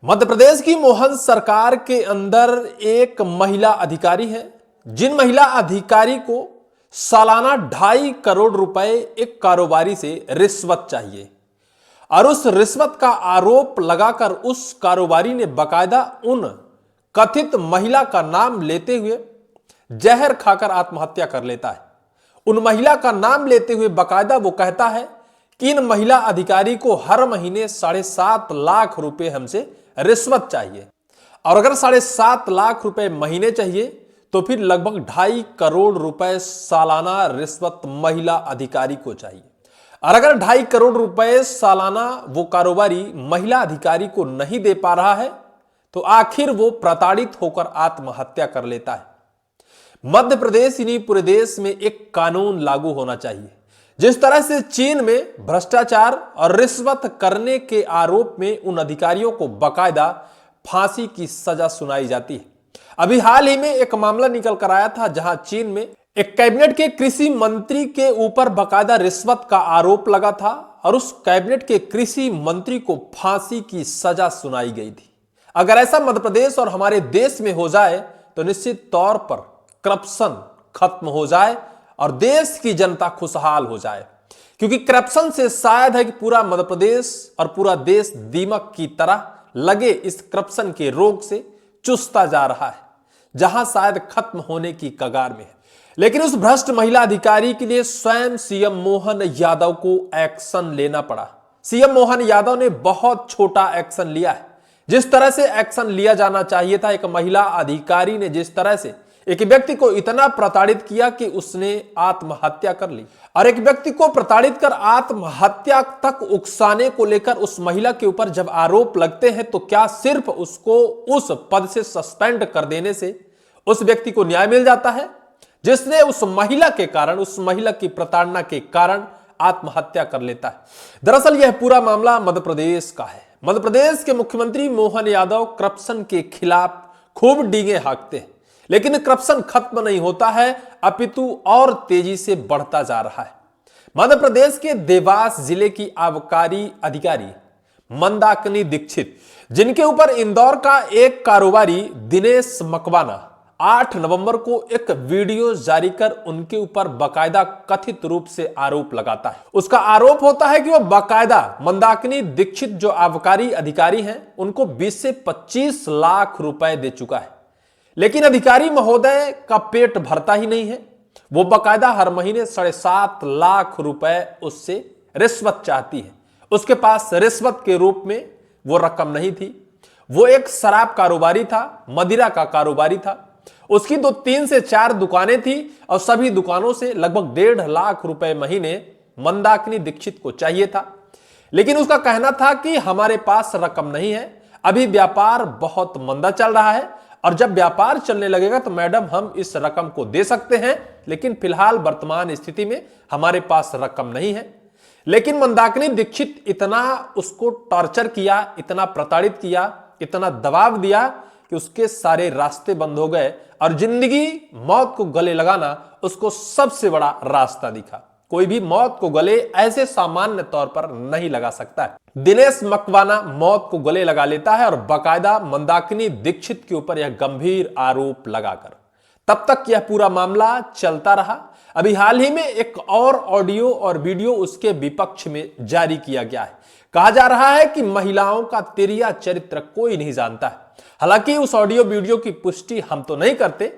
मध्य प्रदेश की मोहन सरकार के अंदर एक महिला अधिकारी है, जिन महिला अधिकारी को सालाना 2.5 करोड़ रुपए एक कारोबारी से रिश्वत चाहिए और उस रिश्वत का आरोप लगाकर उस कारोबारी ने बकायदा उन कथित महिला का नाम लेते हुए जहर खाकर आत्महत्या कर लेता है। उन महिला का नाम लेते हुए बकायदा वो कहता है कि इन महिला अधिकारी को हर महीने 7.5 लाख रुपए हमसे रिश्वत चाहिए और अगर 7.5 लाख रुपए महीने चाहिए तो फिर लगभग 2.5 करोड़ रुपए सालाना रिश्वत महिला अधिकारी को चाहिए। और अगर 2.5 करोड़ रुपए सालाना वो कारोबारी महिला अधिकारी को नहीं दे पा रहा है तो आखिर वो प्रताड़ित होकर आत्महत्या कर लेता है। मध्य प्रदेश यानी पूरे देश में एक कानून लागू होना चाहिए। जिस तरह से चीन में भ्रष्टाचार और रिश्वत करने के आरोप में उन अधिकारियों को बकायदा फांसी की सजा सुनाई जाती है। अभी हाल ही में एक मामला निकल कर आया था जहां चीन में एक कैबिनेट के कृषि मंत्री के ऊपर बकायदा रिश्वत का आरोप लगा था और उस कैबिनेट के कृषि मंत्री को फांसी की सजा सुनाई गई थी। अगर ऐसा मध्य प्रदेश और हमारे देश में हो जाए तो निश्चित तौर पर करप्शन खत्म हो जाए और देश की जनता खुशहाल हो जाए, क्योंकि करप्शन से शायद है कि पूरा मध्य प्रदेश और पूरा देश दीमक की तरह लगे इस करप्शन के रोग से चुसता जा रहा है, जहां शायद खत्म होने की कगार में है। लेकिन उस भ्रष्ट महिला अधिकारी के लिए स्वयं सीएम मोहन यादव को एक्शन लेना पड़ा। सीएम मोहन यादव ने बहुत छोटा एक्शन लिया है। जिस तरह से एक्शन लिया जाना चाहिए था, एक महिला अधिकारी ने जिस तरह से एक व्यक्ति को इतना प्रताड़ित किया कि उसने आत्महत्या कर ली और एक व्यक्ति को प्रताड़ित कर आत्महत्या तक उकसाने को लेकर उस महिला के ऊपर जब आरोप लगते हैं तो क्या सिर्फ उसको उस पद से सस्पेंड कर देने से उस व्यक्ति को न्याय मिल जाता है जिसने उस महिला के कारण, उस महिला की प्रताड़ना के कारण आत्महत्या कर लेता है। दरअसल यह पूरा मामला मध्य प्रदेश का है। मध्य प्रदेश के मुख्यमंत्री मोहन यादव करप्शन के खिलाफ खूब डींगे हाँकते हैं, लेकिन करप्शन खत्म नहीं होता है, अपितु और तेजी से बढ़ता जा रहा है। मध्य प्रदेश के देवास जिले की आबकारी अधिकारी मंदाकिनी दीक्षित, जिनके ऊपर इंदौर का एक कारोबारी दिनेश मकवाना 8 नवंबर को एक वीडियो जारी कर उनके ऊपर बकायदा कथित रूप से आरोप लगाता है। उसका आरोप होता है कि वह बकायदा मंदाकिनी दीक्षित जो आबकारी अधिकारी हैं उनको 20 से 25 लाख रुपए दे चुका है, लेकिन अधिकारी महोदय का पेट भरता ही नहीं है। वो बकायदा हर महीने 7.5 लाख रुपए उससे रिश्वत चाहती है। उसके पास रिश्वत के रूप में वो रकम नहीं थी। वो एक शराब कारोबारी था, मदिरा का कारोबारी था। उसकी 3 से 4 दुकानें थी और सभी दुकानों से लगभग 1.5 लाख रुपए महीने मंदाकिनी दीक्षित को चाहिए था। लेकिन उसका कहना था कि हमारे पास रकम नहीं है, अभी व्यापार बहुत मंदा चल रहा है और जब व्यापार चलने लगेगा तो मैडम हम इस रकम को दे सकते हैं, लेकिन फिलहाल वर्तमान स्थिति में हमारे पास रकम नहीं है। लेकिन मंदाकिनी दीक्षित इतना उसको टॉर्चर किया, इतना प्रताड़ित किया, इतना दबाव दिया कि उसके सारे रास्ते बंद हो गए और जिंदगी मौत को गले लगाना उसको सबसे बड़ा रास्ता दिखा। कोई भी मौत को गले ऐसे सामान्य तौर पर नहीं लगा सकता है। दिनेश मकवाना मौत को गले लगा लेता है और बकायदा मंदाकिनी दीक्षित के ऊपर यह गंभीर आरोप लगाकर तब तक यह पूरा मामला चलता रहा। अभी हाल ही में एक और ऑडियो और वीडियो उसके विपक्ष में जारी किया गया है। कहा जा रहा है कि महिलाओं का तिरिया चरित्र कोई नहीं जानता है। हालांकि उस ऑडियो वीडियो की पुष्टि हम तो नहीं करते,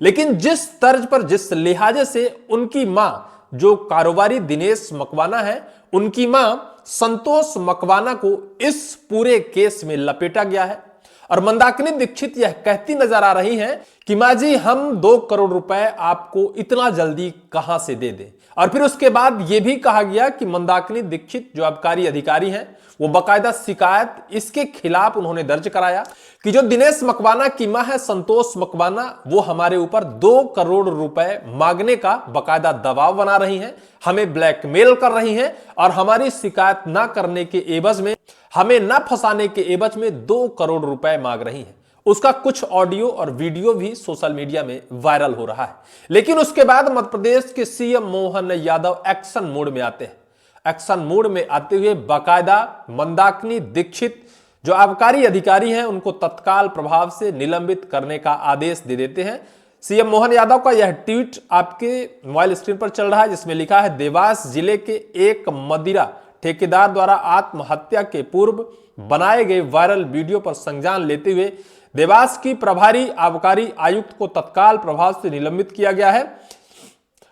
लेकिन जिस तर्ज पर, जिस लिहाजे से उनकी मां जो कारोबारी दिनेश मकवाना है, उनकी मां संतोष मकवाना को इस पूरे केस में लपेटा गया है और मंदाकिनी दीक्षित यह कहती नजर आ रही हैं कि मां जी हम 2 करोड़ रुपए आपको इतना जल्दी कहां से दे दें। और फिर उसके बाद यह भी कहा गया कि मंदाकिनी दीक्षित जो आबकारी अधिकारी हैं वो बकायदा शिकायत इसके खिलाफ उन्होंने दर्ज कराया कि जो दिनेश मकवाना की मां है संतोष मकवाना, वो हमारे ऊपर 2 करोड़ रुपए मांगने का बकायदा दबाव बना रही हैं, हमें ब्लैकमेल कर रही हैं और हमारी शिकायत ना करने के एवज में, हमें ना फंसाने के एवज में 2 करोड़ रुपए मांग रही हैं। उसका कुछ ऑडियो और वीडियो भी सोशल मीडिया में वायरल हो रहा है। लेकिन उसके बाद मध्य प्रदेश के CM Mohan Yadav action mode में आते हैं। एक्शन मोड में आते हुए बाकायदा मंदाकिनी दीक्षित जो आबकारी अधिकारी हैं उनको तत्काल प्रभाव से निलंबित करने का आदेश दे देते हैं। सीएम मोहन यादव का यह ट्वीट आपके मोबाइल स्क्रीन पर चल रहा है, जिसमें लिखा है, देवास जिले के एक मदिरा ठेकेदार द्वारा आत्महत्या के पूर्व बनाए गए वायरल वीडियो पर संज्ञान लेते हुए देवास की प्रभारी आबकारी आयुक्त को तत्काल प्रभाव से निलंबित किया गया है।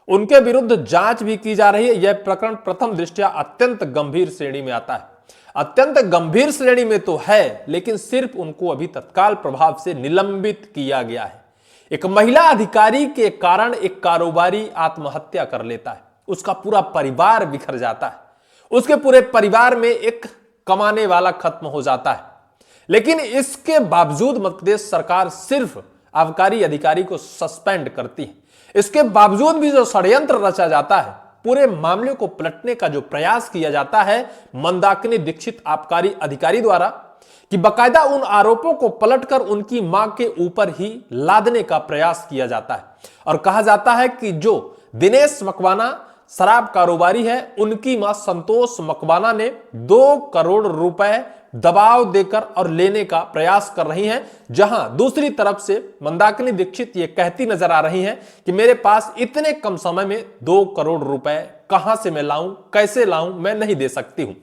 उनके विरुद्ध जांच भी की जा रही है। यह प्रकरण प्रथम दृष्टया अत्यंत गंभीर श्रेणी में आता है। अत्यंत गंभीर श्रेणी में तो है, लेकिन सिर्फ उनको अभी तत्काल प्रभाव से निलंबित किया गया है। एक महिला अधिकारी के कारण एक कारोबारी आत्महत्या कर लेता है, उसका पूरा परिवार बिखर जाता है, उसके पूरे परिवार में एक कमाने वाला खत्म हो जाता है। लेकिन इसके बावजूद मध्य प्रदेश सरकार सिर्फ आबकारी अधिकारी को सस्पेंड करती है। इसके बावजूद भी जो षड्यंत्र रचा जाता है, पूरे मामले को पलटने का जो प्रयास किया जाता है मंदाकिनी दीक्षित आबकारी अधिकारी द्वारा, कि बकायदा उन आरोपों को पलटकर उनकी मां के ऊपर ही लादने का प्रयास किया जाता है और कहा जाता है कि जो दिनेश मकवाना शराब कारोबारी है, उनकी मां संतोष मकवाना ने 2 करोड़ रुपए दबाव देकर और लेने का प्रयास कर रही हैं। जहां दूसरी तरफ से मंदाकिनी दीक्षित ये कहती नजर आ रही हैं कि मेरे पास इतने कम समय में 2 करोड़ रुपए कहां से मैं लाऊं, कैसे लाऊं, मैं नहीं दे सकती हूं।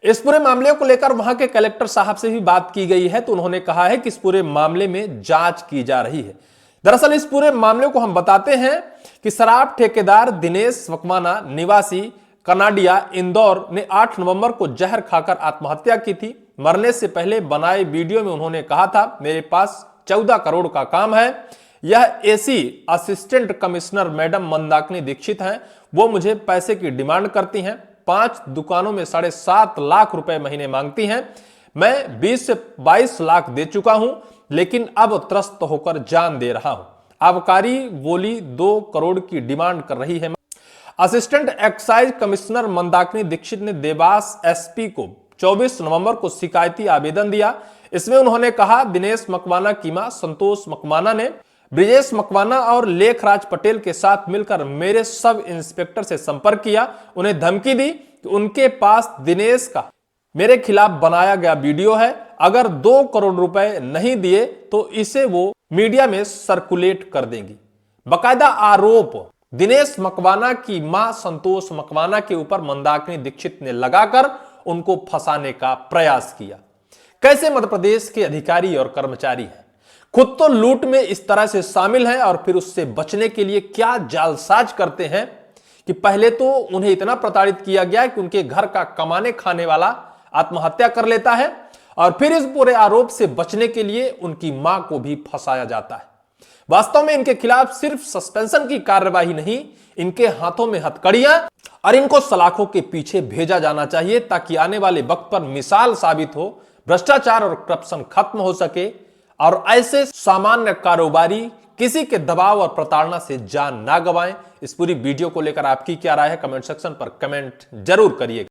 इस पूरे मामले को लेकर वहां के कलेक्टर साहब से भी बात की गई है, तो उन्होंने कहा है कि इस पूरे मामले में जांच की जा रही है। दरअसल इस पूरे मामले को हम बताते हैं कि शराब ठेकेदार दिनेश मकवाना निवासी कनाडिया इंदौर ने 8 नवंबर को जहर खाकर आत्महत्या की थी। मरने से पहले बनाए वीडियो में उन्होंने कहा था, मेरे पास 14 करोड़ का काम है। यह AC assistant commissioner madam Mandakini Dikshit हैं, वो मुझे पैसे की डिमांड करती हैं। 5 दुकानों में 7.5 लाख रुपए महीने मांगती हैं। मैं 20 से 22 लाख दे चुका हूं, लेकिन अब त्रस्त होकर जान दे रहा हूं। आबकारी बोली 2 करोड़ की डिमांड कर रही है। Assistant excise commissioner Mandakini Dikshit ने देवास एसपी को 24 नवंबर को शिकायती आवेदन दिया। इसमें उन्होंने कहा, दिनेश मकवाना की मां संतोष मकवाना ने ब्रिजेश मकवाना और लेखराज पटेल के साथ मिलकर मेरे सब इंस्पेक्टर से संपर्क किया, उन्हें धमकी दी कि उनके पास दिनेश का मेरे खिलाफ बनाया गया वीडियो है, अगर 2 करोड़ रुपए नहीं दिए तो इसे वो मीडिया में सर्कुलेट कर देंगी। बकायदा आरोप दिनेश मकवाना की मां संतोष मकवाना के ऊपर मंदाकिनी दीक्षित ने लगाकर उनको फंसाने का प्रयास किया। कैसे मध्य प्रदेश के अधिकारी और कर्मचारी हैं, खुद तो लूट में इस तरह से शामिल हैं और फिर उससे बचने के लिए क्या जालसाज करते हैं कि पहले तो उन्हें इतना प्रताड़ित किया गया कि उनके घर का कमाने खाने वाला आत्महत्या कर लेता है और फिर इस पूरे आरोप से बचने के लिए उनकी मां को भी फंसाया जाता है। वास्तव में इनके खिलाफ सिर्फ सस्पेंशन की कार्यवाही नहीं, इनके हाथों में हथकड़ियां और इनको सलाखों के पीछे भेजा जाना चाहिए, ताकि आने वाले वक्त पर मिसाल साबित हो, भ्रष्टाचार और करप्शन खत्म हो सके और ऐसे सामान्य कारोबारी किसी के दबाव और प्रताड़ना से जान ना गंवाएं। इस पूरी वीडियो को लेकर आपकी क्या राय है, कमेंट सेक्शन पर कमेंट जरूर करिएगा।